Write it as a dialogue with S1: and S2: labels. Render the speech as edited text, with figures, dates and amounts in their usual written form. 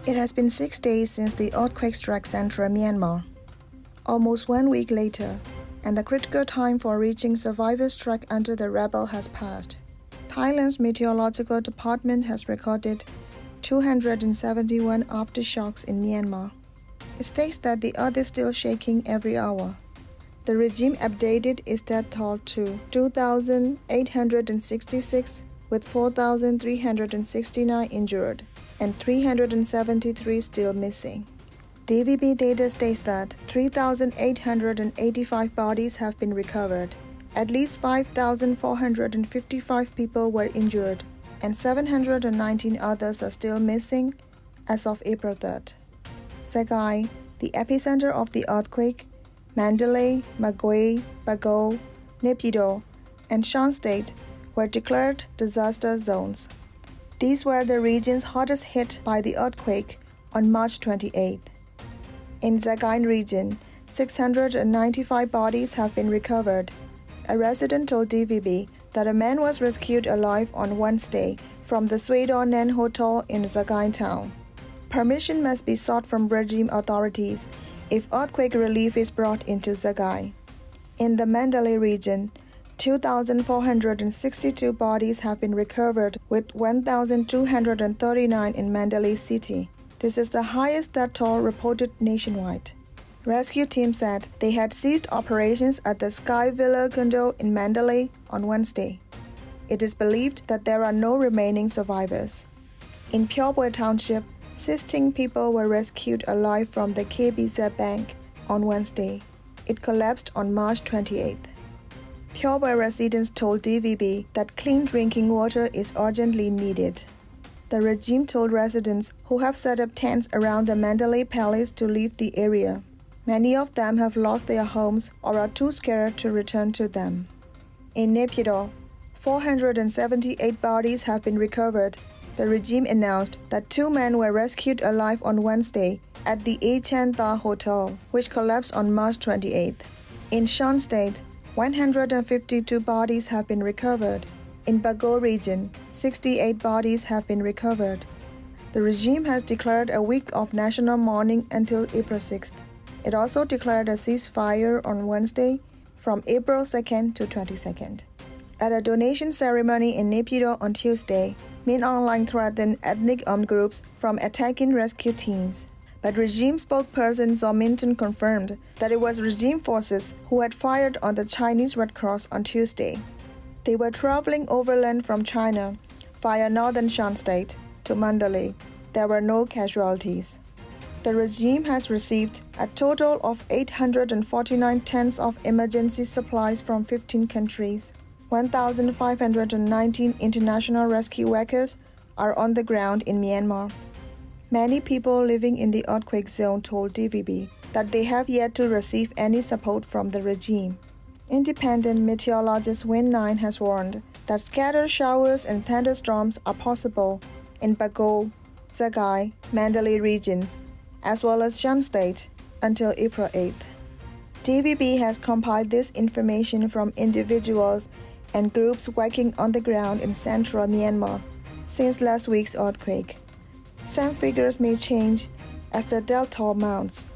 S1: It has been 6 days since the earthquake struck central Myanmar. Almost 1 week later, and the critical time for reaching survivors struck under the rubble has passed. Thailand's meteorological department has recorded 271 aftershocks in Myanmar. It states that the earth is still shaking every hour. The regime updated its death toll to 2,866, with 4,369 injured and 373 still missing. DVB data states that 3,885 bodies have been recovered. At least 5,455 people were injured, and 719 others are still missing as of April 3rd. Sagaing, the epicenter of the earthquake, Mandalay, Magoi, Bago, Naypyidaw, and Shan State were declared disaster zones. These were the regions hardest hit by the earthquake on March 28th. In Sagaing region, 695 bodies have been recovered. A resident told DVB that a man was rescued alive on Wednesday from the Suidon Nan Hotel in Sagaing town. Permission must be sought from regime authorities if earthquake relief is brought into Sagaing. In the Mandalay region, 2,462 bodies have been recovered, with 1,239 in Mandalay city. This is the highest death toll reported nationwide. Rescue team said they had ceased operations at the Sky Villa condo in Mandalay on Wednesday. It is believed that there are no remaining survivors. In Pyoboy Township, 16 people were rescued alive from the KBZ Bank on Wednesday. It collapsed on March 28th. Pyoboy residents told DVB that clean drinking water is urgently needed. The regime told residents who have set up tents around the Mandalay Palace to leave the area. Many of them have lost their homes or are too scared to return to them. In Naypyidaw, 478 bodies have been recovered. The regime announced that 2 men were rescued alive on Wednesday at the Achan Tha Hotel, which collapsed on March 28th. In Shan State, 152 bodies have been recovered. In Bago region, 68 bodies have been recovered. The regime has declared a week of national mourning until April 6th. It also declared a ceasefire on Wednesday from April 2nd to 22nd. At a donation ceremony in Naypyidaw on Tuesday, Min Online threatened ethnic armed groups from attacking rescue teams. But regime spokesperson Zaw Minton confirmed that it was regime forces who had fired on the Chinese Red Cross on Tuesday. They were traveling overland from China via northern Shan State to Mandalay. There were no casualties. The regime has received a total of 849 tons of emergency supplies from 15 countries. 1,519 international rescue workers are on the ground in Myanmar. Many people living in the earthquake zone told DVB that they have yet to receive any support from the regime. Independent meteorologist Win 9 has warned that scattered showers and thunderstorms are possible in Bago, Sagaing, Mandalay regions, as well as Shan State, until April 8th. DVB has compiled this information from individuals and groups working on the ground in central Myanmar since last week's earthquake. Some figures may change as the death toll mounts.